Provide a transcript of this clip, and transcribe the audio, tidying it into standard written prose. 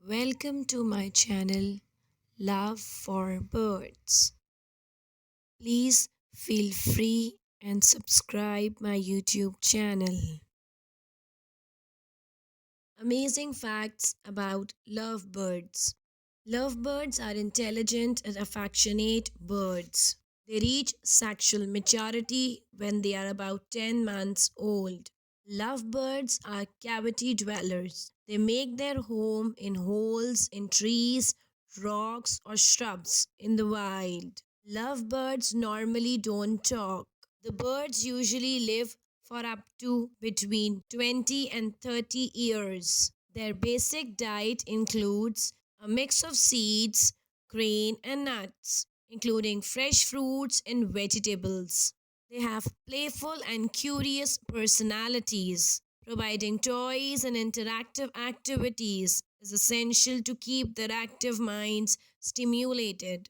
Welcome to my channel Love for Birds. Please feel free and subscribe my YouTube channel. Amazing facts about lovebirds. Lovebirds are intelligent and affectionate birds. They reach sexual maturity when they are about 10 months old. Lovebirds are cavity dwellers. They make their home in holes in trees, rocks, or shrubs in the wild. Lovebirds normally don't talk. The birds usually live for up to between 20 and 30 years. Their basic diet includes a mix of seeds, grain, and nuts, including fresh fruits and vegetables. They have playful and curious personalities. Providing toys and interactive activities is essential to keep their active minds stimulated.